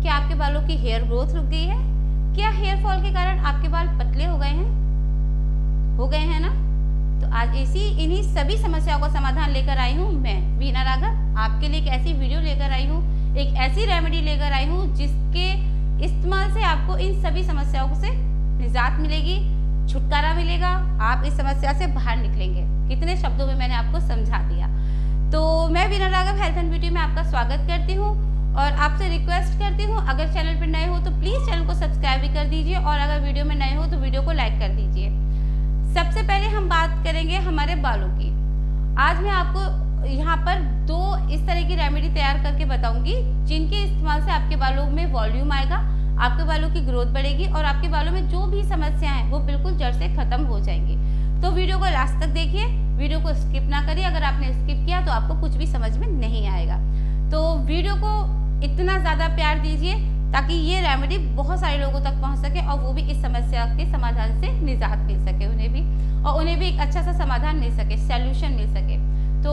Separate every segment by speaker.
Speaker 1: क्या आपके बालों की हेयर ग्रोथ रुक गई है? क्या हेयर फॉल के कारण आपके बाल पतले हो गए हैं ना? तो आज इन्हीं सभी समस्याओं का समाधान लेकर आई हूँ मैं वीना राघव। आपके लिए एक ऐसी वीडियो लेकर आई हूँ, एक ऐसी रेमेडी लेकर आई हूँ जिसके इस्तेमाल से आपको इन सभी समस्याओं से निजात मिलेगी, छुटकारा मिलेगा, आप इस समस्या से बाहर निकलेंगे। कितने शब्दों में मैंने आपको समझा दिया। तो मैं Veena Raghav health and beauty में आपका स्वागत करती हूँ और आपसे रिक्वेस्ट करती हूँ, अगर चैनल पर नए हो तो प्लीज़ चैनल को सब्सक्राइब भी कर दीजिए और अगर वीडियो में नए हो तो वीडियो को लाइक कर दीजिए। सबसे पहले हम बात करेंगे हमारे बालों की। आज मैं आपको यहाँ पर दो इस तरह की रेमेडी तैयार करके बताऊंगी जिनके इस्तेमाल से आपके बालों में वॉल्यूम आएगा, आपके बालों की ग्रोथ बढ़ेगी और आपके बालों में जो भी समस्याएं हैं वो बिल्कुल जड़ से खत्म हो जाएंगी। तो वीडियो को लास्ट तक देखिए, वीडियो को स्किप ना करिए। अगर आपने स्किप किया तो आपको कुछ भी समझ में नहीं आएगा। तो वीडियो को इतना ज़्यादा प्यार दीजिए ताकि ये रेमेडी बहुत सारे लोगों तक पहुंच सके और वो भी इस समस्या के समाधान से निजात मिल सके उन्हें भी एक अच्छा सा समाधान मिल सके, सॉल्यूशन मिल सके। तो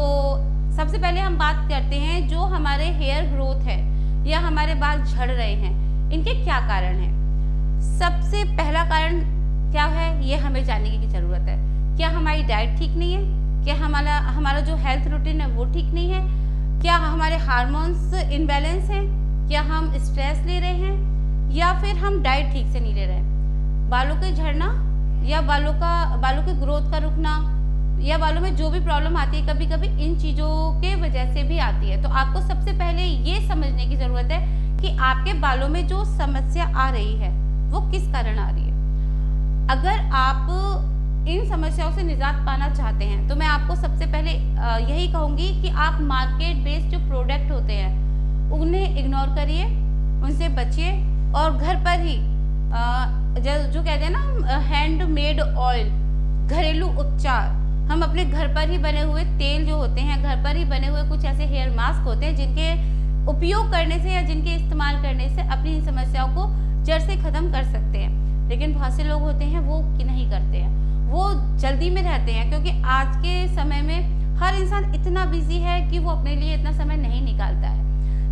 Speaker 1: सबसे पहले हम बात करते हैं जो हमारे हेयर ग्रोथ है या हमारे बाल झड़ रहे हैं, इनके क्या कारण हैं। सबसे पहला कारण क्या है ये हमें जानने की ज़रूरत है। क्या हमारी डाइट ठीक नहीं है? क्या हमारा जो हेल्थ रूटीन है वो ठीक नहीं है? क्या हमारे हार्मोन्स इनबैलेंस हैं? क्या हम स्ट्रेस ले रहे हैं या फिर हम डाइट ठीक से नहीं ले रहे हैं? बालों के झड़ना या बालों के ग्रोथ का रुकना या बालों में जो भी प्रॉब्लम आती है कभी कभी इन चीज़ों के वजह से भी आती है। तो आपको सबसे पहले ये समझने की ज़रूरत है कि आपके बालों में जो समस्या आ रही है वो किस कारण आ रही है। अगर आप इन समस्याओं से निजात पाना चाहते हैं तो मैं आपको सबसे पहले यही कहूँगी कि आप मार्केट बेस्ड जो प्रोडक्ट होते हैं उन्हें इग्नोर करिए, उनसे बचिए और घर पर ही जो कहते हैं ना हैंडमेड ऑयल, घरेलू उपचार, हम अपने घर पर ही बने हुए तेल जो होते हैं, घर पर ही बने हुए कुछ ऐसे हेयर मास्क होते हैं जिनके उपयोग करने से या जिनके इस्तेमाल करने से अपनी इन समस्याओं को जड़ से ख़त्म कर सकते हैं। लेकिन बहुत से लोग होते हैं वो नहीं करते हैं, वो जल्दी में रहते हैं क्योंकि आज के समय में हर इंसान इतना बिजी है कि वो अपने लिए इतना समय नहीं निकालता है।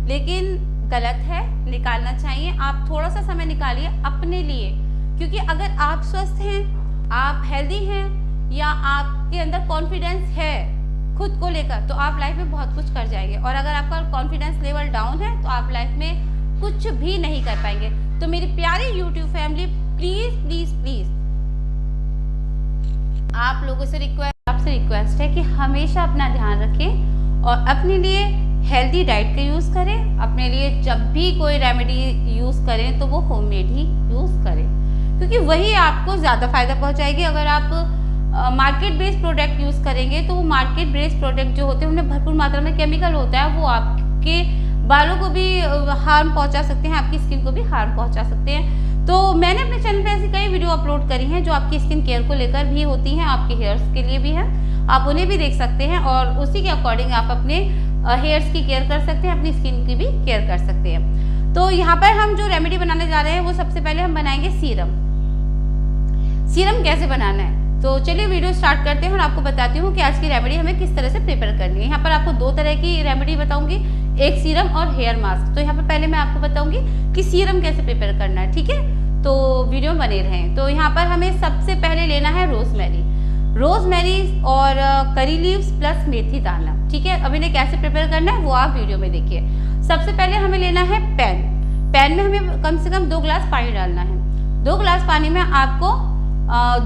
Speaker 1: लेकिन गलत है, निकालना चाहिए। आप थोड़ा सा समय निकालिए अपने लिए, क्योंकि अगर आप स्वस्थ हैं, आप हेल्दी हैं या आपके अंदर कॉन्फिडेंस है खुद को लेकर तो आप लाइफ में बहुत कुछ कर जाएंगे। और अगर आपका कॉन्फिडेंस लेवल डाउन है तो आप लाइफ में कुछ भी नहीं कर पाएंगे। तो मेरी प्यारी YouTube family please please please आप लोगों से आपसे रिक्वेस्ट है कि हमेशा अपना ध्यान रखें और अपने लिए हेल्दी डाइट का यूज़ करें। अपने लिए जब भी कोई रेमेडी यूज़ करें तो वो होममेड ही यूज़ करें, क्योंकि वही आपको ज़्यादा फ़ायदा पहुंचाएगी। अगर आप मार्केट बेस्ड प्रोडक्ट यूज़ करेंगे तो वो मार्केट बेस्ड प्रोडक्ट जो होते हैं उनमें भरपूर मात्रा में केमिकल होता है, वो आपके बालों को भी हार्म पहुँचा सकते हैं, आपकी स्किन को भी हार्म पहुँचा सकते हैं। तो मैंने अपने चैनल पे ऐसी कई वीडियो अपलोड करी हैं जो आपकी स्किन केयर को लेकर भी होती हैं, आपके हेयर्स के लिए भी है, आप उन्हें भी देख सकते हैं और उसी के अकॉर्डिंग आप अपने हेयर्स की केयर कर सकते हैं, अपनी स्किन की भी केयर कर सकते हैं। तो यहाँ पर हम जो रेमेडी बनाने जा रहे हैं वो सबसे पहले हम बनाएंगे सीरम। सीरम कैसे बनाना है तो चलिए वीडियो स्टार्ट करते हैं और आपको बताती हूँ कि आज की रेमेडी हमें किस तरह से प्रिपेयर करनी है। यहाँ पर आपको दो तरह की रेमेडी बताऊंगी, एक सीरम और हेयर मास्क। तो यहाँ पर पहले मैं आपको बताऊंगी कि सीरम कैसे प्रिपेयर करना है, ठीक है? तो वीडियो बने रहें। तो यहाँ पर हमें सबसे पहले लेना है रोजमेरी और करी लीव्स प्लस मेथी दाना, ठीक है? अब इन्हें कैसे प्रिपेयर करना है वो आप वीडियो में देखिए। सबसे पहले हमें लेना है पैन में हमें कम से कम 2 गिलास पानी डालना है। 2 गिलास पानी में आपको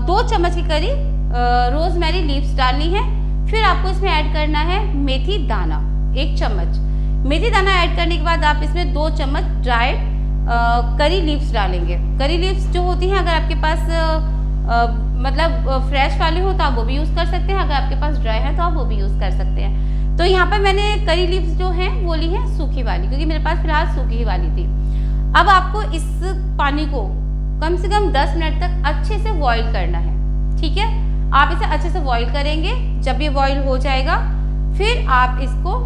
Speaker 1: 2 चम्मच की करीब रोजमेरी लीव्स डालनी है। फिर आपको इसमें ऐड करना है मेथी दाना 1 चम्मच। मेथी दाना ऐड करने के बाद आप इसमें 2 चम्मच ड्राई करी लीव्स डालेंगे। करी लीव्स जो होती हैं अगर आपके पास मतलब फ्रेश वाली हो तो आप वो भी यूज़ कर सकते हैं, अगर आपके पास ड्राई है तो आप वो भी यूज़ कर सकते हैं। तो यहाँ पर मैंने करी लीव्स जो हैं वो ली हैं सूखी वाली, क्योंकि मेरे पास फिलहाल सूखी ही वाली थी। अब आपको इस पानी को कम से कम 10 मिनट तक अच्छे से बॉईल करना है, ठीक है? आप इसे अच्छे से बॉईल करेंगे। जब ये बॉईल हो जाएगा फिर आप इसको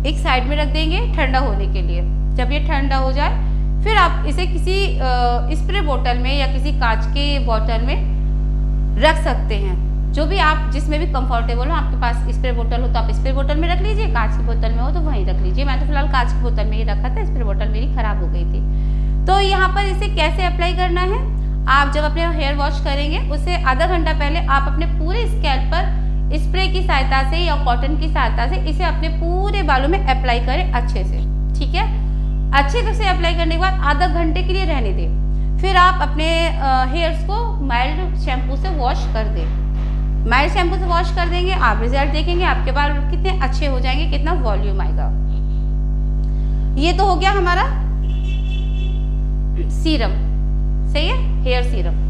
Speaker 1: एक साइड में रख देंगे ठंडा होने के लिए। जब ये ठंडा हो जाए फिर आप इसे किसी स्प्रे बोतल में या किसी कांच के बोतल में रख सकते हैं। जो भी आप जिसमें भी कंफर्टेबल हो, आपके पास स्प्रे बोतल हो तो आप स्प्रे बोतल में रख लीजिए, कांच की बोतल में हो तो वहीं रख लीजिए। मैं तो फिलहाल कांच की बोतल में ही रखा था, स्प्रे बोतल मेरी खराब हो गई थी। तो यहाँ पर इसे कैसे अप्लाई करना है, आप जब अपने हेयर वॉश करेंगे उससे आधा घंटा पहले आप अपने पूरे स्कैल्प पर स्प्रे की सहायता से या कॉटन की सहायता से इसे अपने पूरे बालों में अप्लाई करें अच्छे से, ठीक है। अच्छे से अप्लाई करने के बाद आधा घंटे के लिए रहने दें। फिर आप अपने हेयर्स को माइल्ड शैम्पू से वॉश कर दें। माइल्ड शैम्पू से वॉश कर देंगे, आप रिजल्ट देखेंगे, आपके बाल कितने अच्छे हो जाएंगे, कितना वॉल्यूम आएगा। ये तो हो गया हमारा सीरम, सही है, हेयर सीरम।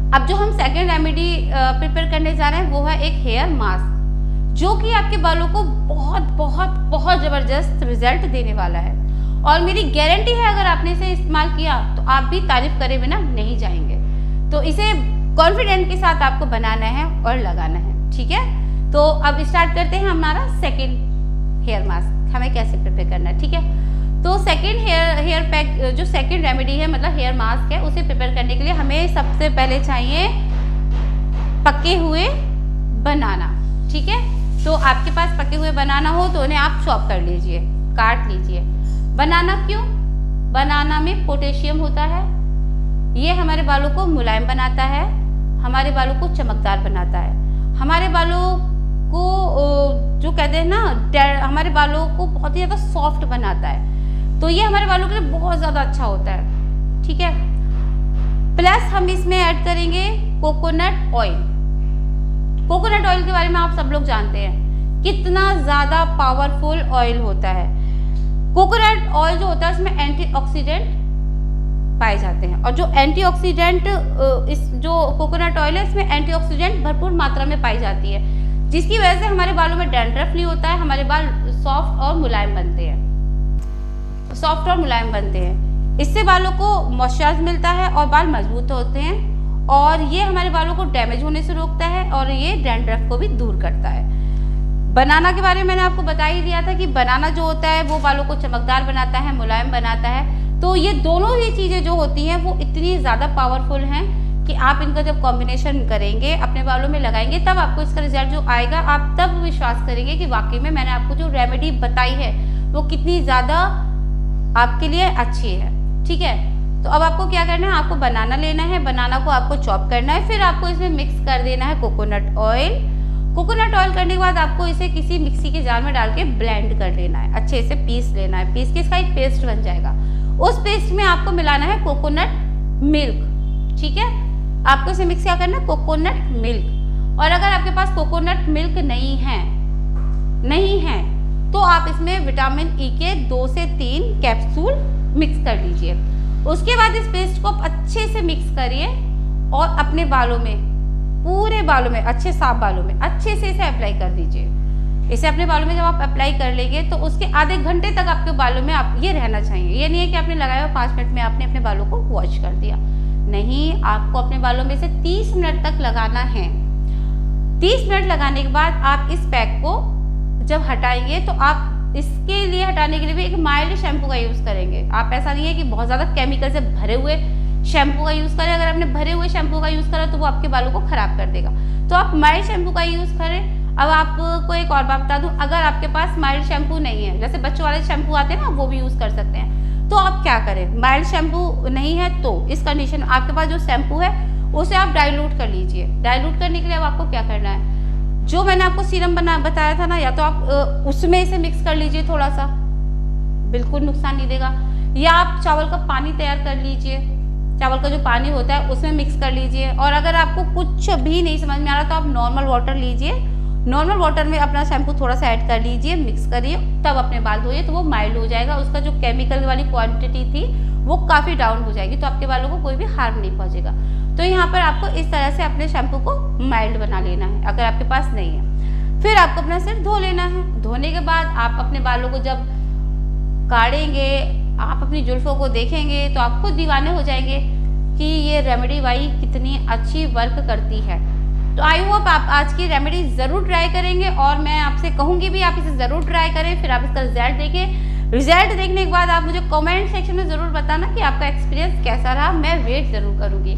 Speaker 1: अब जो हम सेकेंड रेमेडी प्रिपेयर करने जा रहे हैं वो है एक हेयर मास्क, जो कि आपके बालों को बहुत बहुत बहुत ज़बरदस्त रिजल्ट देने वाला है। और मेरी गारंटी है अगर आपने इसे इस्तेमाल किया तो आप भी तारीफ करे बिना नहीं जाएंगे। तो इसे कॉन्फिडेंट के साथ आपको बनाना है और लगाना है, ठीक है। तो अब स्टार्ट करते हैं हमारा सेकेंड हेयर मास्क हमें कैसे प्रिपेयर करना है, ठीक है। तो सेकेंड हेयर पैक जो सेकेंड रेमेडी है, मतलब हेयर मास्क है, उसे प्रिपेयर करने के लिए हमें सबसे पहले चाहिए पके हुए बनाना, ठीक है। तो आपके पास पके हुए बनाना हो तो उन्हें आप चॉप कर लीजिए, काट लीजिए। बनाना क्यों? बनाना में पोटेशियम होता है, ये हमारे बालों को मुलायम बनाता है, हमारे बालों को चमकदार बनाता है, हमारे बालों को जो कहते हैं ना, हमारे बालों को बहुत ही ज़्यादा सॉफ्ट बनाता है। तो ये हमारे बालों के लिए बहुत ज़्यादा अच्छा होता है, ठीक है। प्लस हम इसमें ऐड करेंगे कोकोनट ऑयल। कोकोनट ऑयल के बारे में आप सब लोग जानते हैं कितना ज़्यादा पावरफुल ऑयल होता है। कोकोनट ऑयल जो होता है उसमें एंटीऑक्सीडेंट पाए जाते हैं, और जो एंटीऑक्सीडेंट इस जो कोकोनट ऑयल है इसमें एंटीऑक्सीडेंट भरपूर मात्रा में पाई जाती है, जिसकी वजह से हमारे बालों में डैंड्रफ नहीं होता है, हमारे बाल सॉफ्ट और मुलायम बनते हैं, सॉफ्ट और मुलायम बनते हैं। इससे बालों को मॉइस्चराइज मिलता है और बाल मजबूत होते हैं, और ये हमारे बालों को डैमेज होने से रोकता है, और ये डैंड्रफ को भी दूर करता है। बनाना के बारे में मैंने आपको बता ही दिया था कि बनाना जो होता है वो बालों को चमकदार बनाता है, मुलायम बनाता है। तो ये दोनों ही चीज़ें जो होती हैं वो इतनी ज़्यादा पावरफुल हैं कि आप इनका जब कॉम्बिनेशन करेंगे, अपने बालों में लगाएंगे, तब आपको इसका रिजल्ट जो आएगा आप तब विश्वास करेंगे कि वाकई में मैंने आपको जो रेमेडी बताई है वो कितनी ज़्यादा आपके लिए अच्छी है, ठीक है। तो अब आपको क्या करना है, आपको बनाना लेना है, बनाना को आपको चॉप करना है, फिर आपको इसमें मिक्स कर देना है कोकोनट ऑयल। कोकोनट ऑयल करने के बाद आपको इसे किसी मिक्सी के जार में डाल के ब्लेंड कर लेना है, अच्छे से पीस लेना है, पीस के इसका एक पेस्ट बन जाएगा। उस पेस्ट में आपको मिलाना है कोकोनट मिल्क, ठीक है। आपको इसे मिक्स क्या करना है, कोकोनट मिल्क। और अगर आपके पास कोकोनट मिल्क नहीं है तो आप इसमें विटामिन ई के 2 से 3 कैप्सूल मिक्स कर लीजिए। उसके बाद इस पेस्ट को आप अच्छे से मिक्स करिए और अपने बालों में, पूरे बालों में, अच्छे साफ बालों में अच्छे से इसे अप्लाई कर दीजिए। इसे अपने बालों में जब आप अप्लाई कर लेंगे तो उसके आधे घंटे तक आपके बालों में आप ये रहना चाहिए। ये नहीं है कि आपने लगाया हुआ 5 मिनट में आपने अपने बालों को वॉश कर दिया, नहीं, आपको अपने बालों में से 30 मिनट तक लगाना है। 30 मिनट लगाने के बाद आप इस पैक को जब हटाएंगे तो आप इसके लिए हटाने के लिए भी एक माइल्ड शैम्पू का यूज़ करेंगे। आप ऐसा नहीं है कि बहुत ज़्यादा केमिकल से भरे हुए शैम्पू का यूज़ करें। अगर आपने भरे हुए शैम्पू का यूज़ करा तो वो आपके बालों को ख़राब कर देगा। तो आप माइल्ड शैम्पू का यूज़ करें। अब आपको एक और बात बता दूं, अगर आपके पास माइल्ड शैम्पू नहीं है, जैसे बच्चों वाले शैम्पू आते हैं ना, वो भी यूज़ कर सकते हैं। तो आप क्या करें, माइल्ड शैम्पू नहीं है तो इस कंडीशन में आपके पास जो शैम्पू है उसे आप डाइल्यूट कर लीजिए। डाइल्यूट करने के लिए अब आपको क्या करना है, जो मैंने आपको सीरम बताया था ना, या तो आप उसमें इसे मिक्स कर लीजिए थोड़ा सा, बिल्कुल नुकसान नहीं देगा, या आप चावल का पानी तैयार कर लीजिए, चावल का जो पानी होता है उसमें मिक्स कर लीजिए। और अगर आपको कुछ भी नहीं समझ में आ रहा तो आप नॉर्मल वाटर लीजिए, नॉर्मल वाटर में अपना शैम्पू थोड़ा सा ऐड कर लीजिए, मिक्स करिए, तब अपने बाल धोइए तो वो माइल्ड हो जाएगा। उसका जो केमिकल वाली क्वांटिटी थी वो काफ़ी डाउन हो जाएगी, तो आपके बालों को कोई भी हार्म नहीं पहुँचेगा। तो यहाँ पर आपको इस तरह से अपने शैम्पू को माइल्ड बना लेना है अगर आपके पास नहीं है। फिर आपको अपना सिर धो लेना है। धोने के बाद आप अपने बालों को जब काटेंगे, आप अपनी जुल्फों को देखेंगे तो आप खुद दीवाने हो जाएंगे कि ये रेमेडी वाई कितनी अच्छी वर्क करती है। तो आई होप आप आज की रेमेडी ज़रूर ट्राई करेंगे, और मैं आपसे कहूँगी भी आप इसे ज़रूर ट्राई करें, फिर आप इसका रिजल्ट देखें। रिजल्ट देखने के बाद आप मुझे कमेंट सेक्शन में ज़रूर बताना कि आपका एक्सपीरियंस कैसा रहा, मैं वेट ज़रूर करूँगी।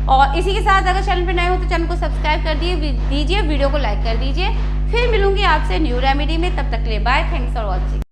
Speaker 1: और इसी के साथ अगर चैनल पर नए हो तो चैनल को सब्सक्राइब कर दीजिए, वीडियो को लाइक कर दीजिए। फिर मिलूंगी आपसे न्यू रेमेडी में, तब तक के लिए बाय, थैंक्स फॉर वॉचिंग।